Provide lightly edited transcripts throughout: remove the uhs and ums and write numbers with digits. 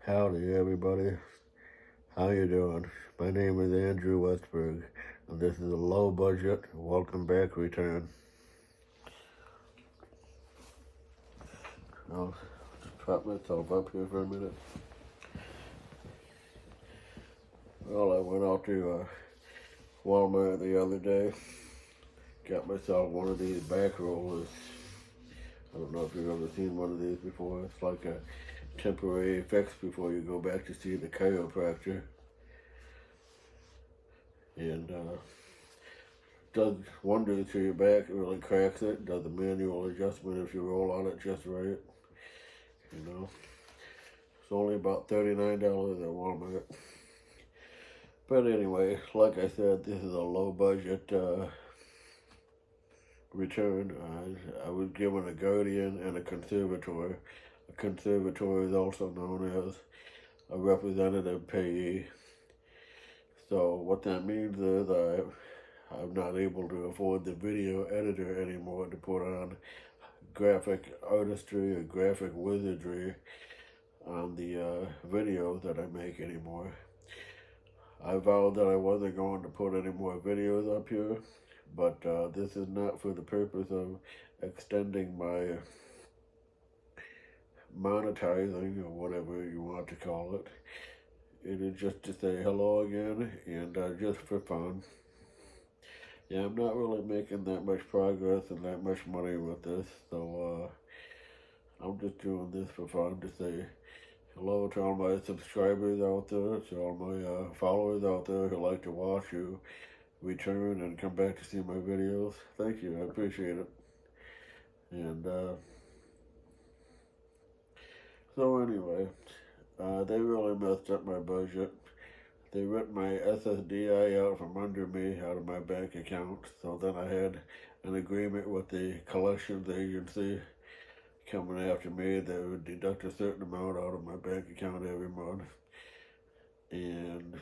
Howdy, everybody. How you doing? My name is Andrew Westberg, and this is a low budget welcome back return. I'll just prop myself up here for a minute. Well, I went out to Walmart the other day, got myself one of these back rollers. I don't know if you've ever seen one of these before. It's like a temporary fix before you go back to see the chiropractor. And does wonders for your back. It really cracks it. Does a manual adjustment if you roll on it just right. You know, it's only about $39 at Walmart. But anyway, like I said, this is a low budget return. I was given a guardian and a conservator. A conservator is also known as a representative payee. So what that means is I'm not able to afford the video editor anymore to put on graphic artistry or graphic wizardry on the videos that I make anymore. I vowed that I wasn't going to put any more videos up here, but this is not for the purpose of extending my monetizing or whatever you want to call it. It is just to say hello again and just for fun. Yeah, I'm not really making that much progress and that much money with this, so I'm just doing this for fun to say hello to all my subscribers out there, to all my followers out there who like to watch you return and come back to see my videos. Thank you, I appreciate it. And so anyway, they really messed up my budget. They ripped my SSDI out from under me, out of my bank account. So then I had an agreement with the collections agency coming after me. They would deduct a certain amount out of my bank account every month. And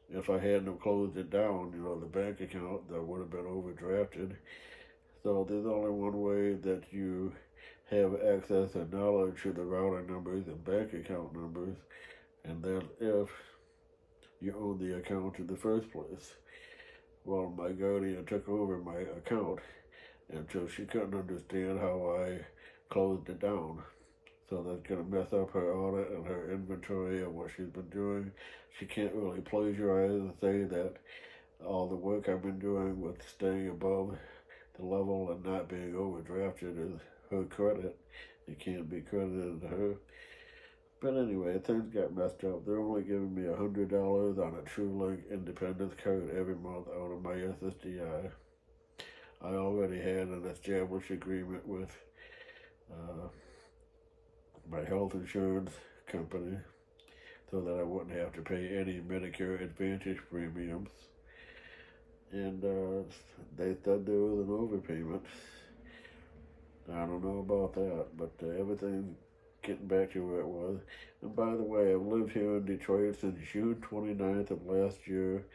if I hadn't closed it down, the bank account, that would have been overdrafted. So there's only one way that you have access and knowledge to the router numbers and bank account numbers, and that's if you own the account in the first place. Well, my guardian took over my account, and so she couldn't understand how I closed it down. So that's going to mess up her audit and her inventory of what she's been doing. She can't really plagiarize and say that all the work I've been doing with staying above the level and not being overdrafted is her credit. It can't be credited to her. But anyway, things got messed up. They're only giving me $100 on a TrueLink Independence card every month out of my SSDI. I already had an established agreement with my health insurance company so that I wouldn't have to pay any Medicare Advantage premiums. And they said there was an overpayment. I don't know about that, but everything's getting back to where it was. And by the way, I've lived here in Detroit since June 29th of last year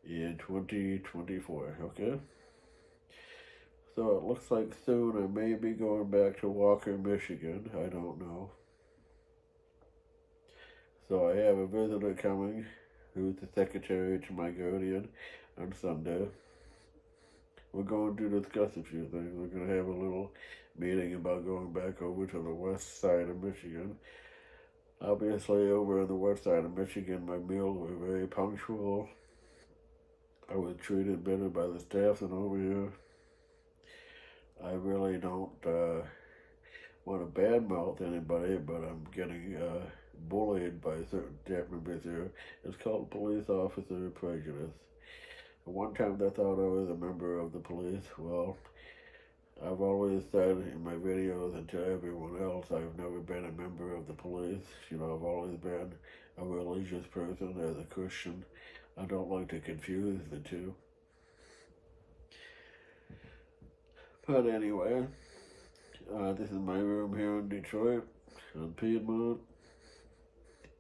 in 2024, okay? So it looks like soon I may be going back to Walker, Michigan. I don't know. So I have a visitor coming who's the secretary to my guardian on Sunday. We're going to discuss a few things. We're going to have a little meeting about going back over to the west side of Michigan. Obviously, over on the west side of Michigan, my meals were very punctual. I was treated better by the staff than over here. I really don't want to badmouth anybody, but I'm getting bullied by certain staff members here. It's called police officer prejudice. One time they thought I was a member of the police. Well, I've always said in my videos and to everyone else, I've never been a member of the police. I've always been a religious person as a Christian. I don't like to confuse the two. But anyway, this is my room here in Detroit on Piedmont.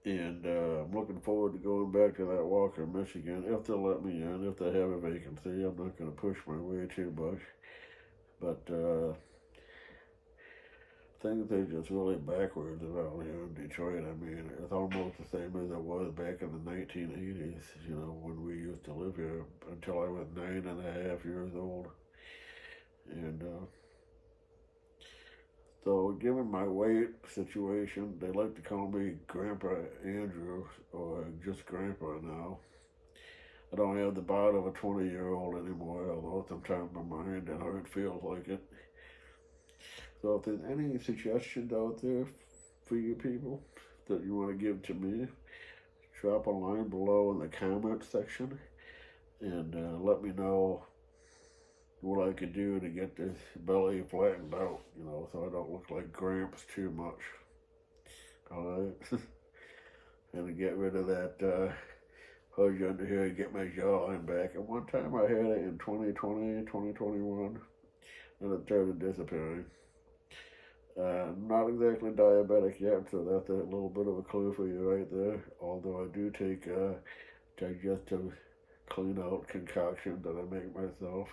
And I'm looking forward to going back to that Walker, Michigan, if they'll let me in, if they have a vacancy. I'm not going to push my way too much. But things are just really backwards around here in Detroit. I mean, it's almost the same as it was back in the 1980s, you know, when we used to live here until I was 9.5 years old. And so, given my weight situation, they like to call me Grandpa Andrew or just Grandpa now. I don't have the body of a 20-year-old anymore, although sometimes my mind and heart feels like it. So if there's any suggestions out there for you people that you want to give to me, drop a line below in the comment section and let me know what I could do to get this belly flattened out, you know, so I don't look like Gramps too much. Alright? And to get rid of that pudge under here and get my jawline back. And one time I had it in 2020, 2021, and it started disappearing. Not exactly diabetic yet, so that's a little bit of a clue for you right there. Although I do take digestive clean out concoction that I make myself.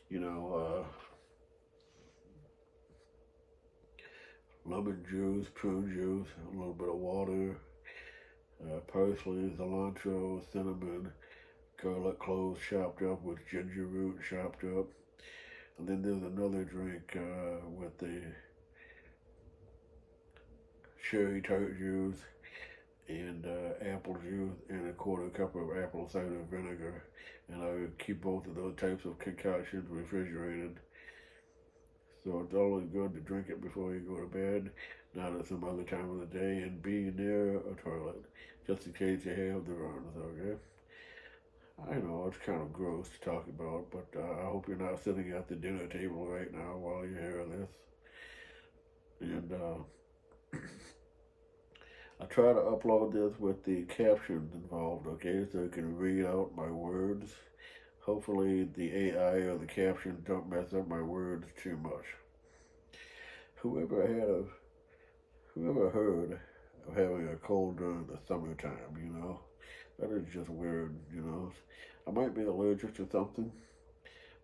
You know, lemon juice, prune juice, a little bit of water, parsley, cilantro, cinnamon, garlic cloves chopped up with ginger root chopped up. And then there's another drink with the cherry tart juice and apple juice and a quarter cup of apple cider vinegar. And I would keep both of those types of concoctions refrigerated. So it's always good to drink it before you go to bed, not at some other time of the day, and be near a toilet, just in case you have the runs, okay? I know it's kind of gross to talk about, but I hope you're not sitting at the dinner table right now while you hear this. And I try to upload this with the captions involved, okay, so you can read out my words. Hopefully the AI or the captions don't mess up my words too much. Whoever heard of having a cold during the summertime, you know? That is just weird, you know? I might be allergic to something.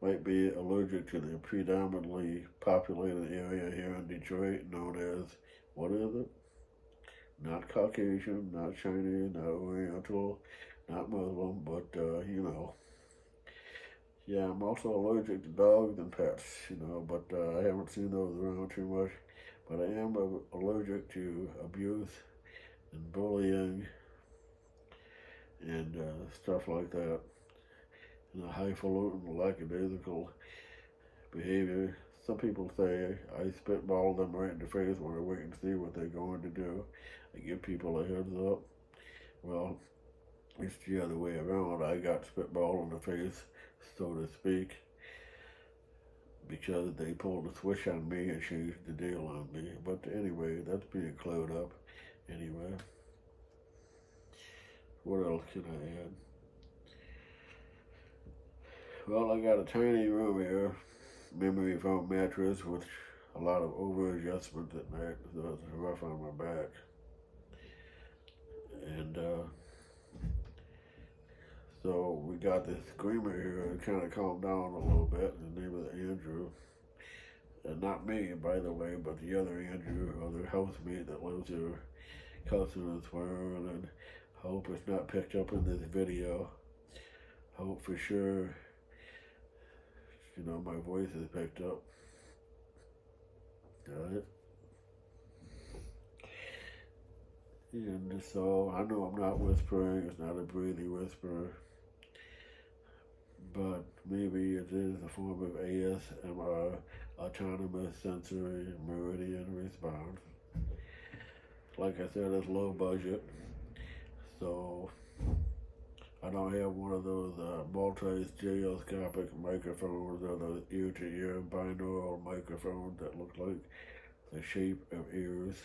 Might be allergic to the predominantly populated area here in Detroit known as, what is it? Not Caucasian, not Chinese, not Oriental, not Muslim, but, you know. Yeah, I'm also allergic to dogs and pets, you know, but I haven't seen those around too much. But I am allergic to abuse and bullying and stuff like that. And a highfalutin, lackadaisical behavior. Some people say I spitball them right in the face when I wait and see what they're going to do. I give people a heads up. Well, it's the other way around. I got spitball in the face, so to speak, because they pulled a switch on me and changed the deal on me. But anyway, that's being cleared up. Anyway, what else can I add? Well, I got a tiny room here, memory foam mattress with a lot of over adjustments at night, so it's rough on my back. And so we got this screamer here that kind of calmed down a little bit. His name is Andrew. And not me, by the way, but the other Andrew, other housemate that lives here, cussing and swearing, and hope it's not picked up in this video. Hope for sure, you know, my voice is picked up. Alright? And so, I know I'm not whispering, it's not a breathy whisper, but maybe it is a form of ASMR, autonomous sensory meridian response. Like I said, it's low budget, so I don't have one of those multi-stereoscopic microphones or those ear-to-ear binaural microphones that look like the shape of ears.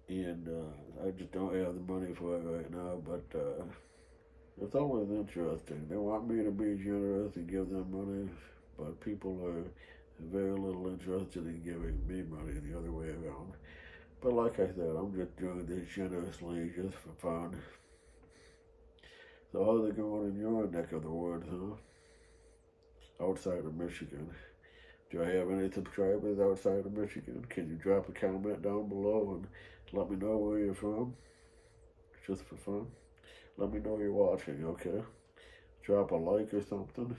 And I just don't have the money for it right now, but it's always interesting. They want me to be generous and give them money, but people are very little interested in giving me money the other way around. But like I said, I'm just doing this generously just for fun. So how's it going in your neck of the woods, huh? Outside of Michigan. Do I have any subscribers outside of Michigan? Can you drop a comment down below and let me know where you're from? Just for fun. Let me know you're watching, okay? Drop a like or something.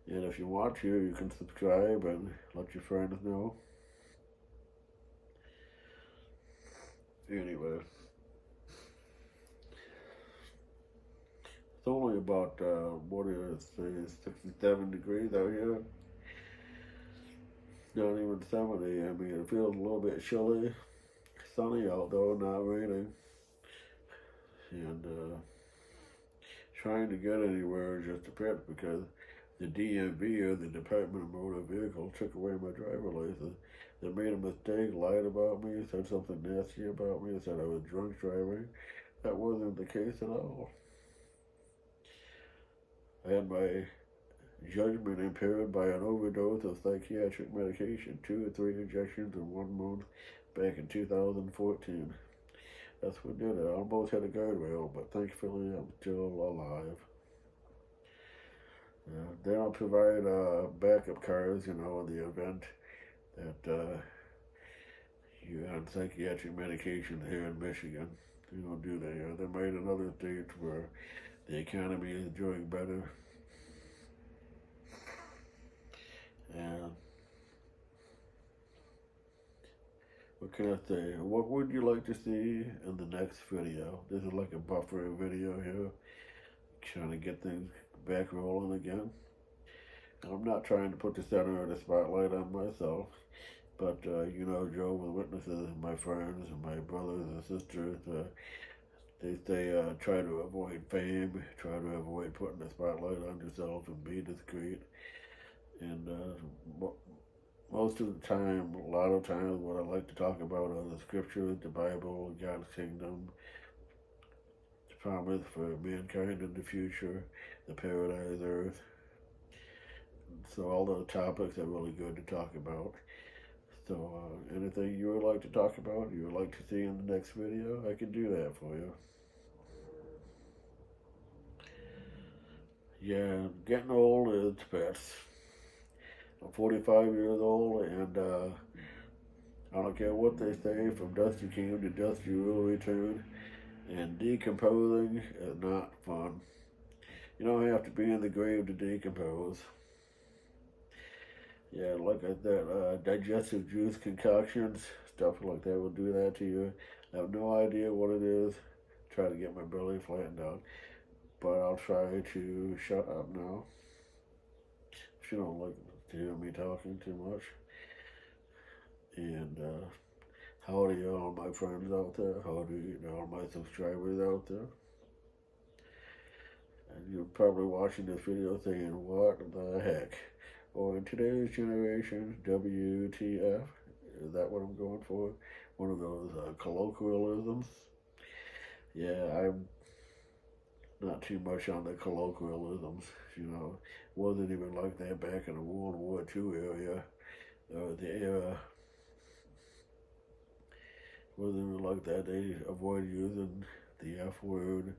And if you want to, you can subscribe and let your friends know. Anyway, it's only about, what is it, 67 degrees out here. Not even 70. I mean, it feels a little bit chilly. Sunny out though, not raining. And trying to get anywhere is just a bit because the DMV, or the Department of Motor Vehicles, took away my driver license. They made a mistake, lied about me, said something nasty about me, said I was drunk driving. That wasn't the case at all. I had my judgment impaired by an overdose of psychiatric medication, 2 or 3 injections in 1 month back in 2014. That's what did it. I almost had a guardrail, but thankfully I'm still alive. They don't provide backup cars, in the event that you're on psychiatric medication here in Michigan. They don't do that. They might in other states where the economy is doing better. And what can I say? What would you like to see in the next video? This is like a buffer video here, trying to get things back rolling again. And I'm not trying to put the center of the spotlight on myself, but Jehovah's Witnesses, my friends, and my brothers and sisters, they say try to avoid fame, try to avoid putting the spotlight on yourself, and be discreet. And most of the time, a lot of times, what I like to talk about are the scriptures, the Bible, God's kingdom, the promise for mankind in the future, the paradise earth. So all those topics are really good to talk about. So anything you would like to talk about, you would like to see in the next video, I can do that for you. Yeah, getting old is pets. I'm 45 years old, and I don't care what they say, from dust you came to dust you will return. And decomposing is not fun. You don't have to be in the grave to decompose. Yeah, like I said, digestive juice concoctions, stuff like that will do that to you. I have no idea what it is. Try to get my belly flattened out. But I'll try to shut up now. If you don't like to hear me talking too much. And howdy all my friends out there. Howdy all my subscribers out there. And you're probably watching this video saying, what the heck? Or in today's generation, WTF? Is that what I'm going for? One of those colloquialisms? Yeah, I'm not too much on the colloquialisms. Wasn't even like that back in the World War II area. The era wasn't even like that. They avoid using the F word,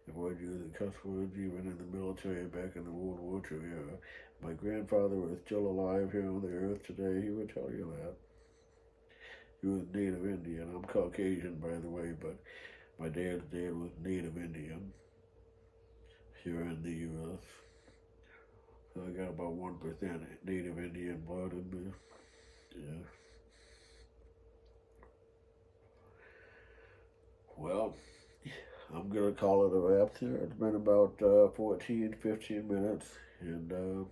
avoid using cuss words, even in the military back in the World War II era. My grandfather was still alive here on the earth today. He would tell you that. He was Native Indian. I'm Caucasian, by the way, but my dad's dad was Native Indian here in the U.S. So I got about 1% Native Indian blood in me. Yeah. Well, I'm going to call it a wrap here. It's been about 14, 15 minutes. And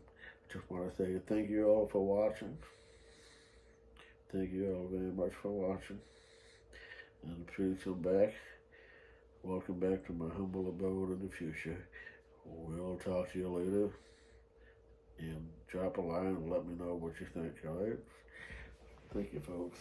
just want to say thank you all for watching. Thank you all very much for watching. And please come back. Welcome back to my humble abode in the future. We'll talk to you later. And drop a line and let me know what you think, alright? Thank you, folks.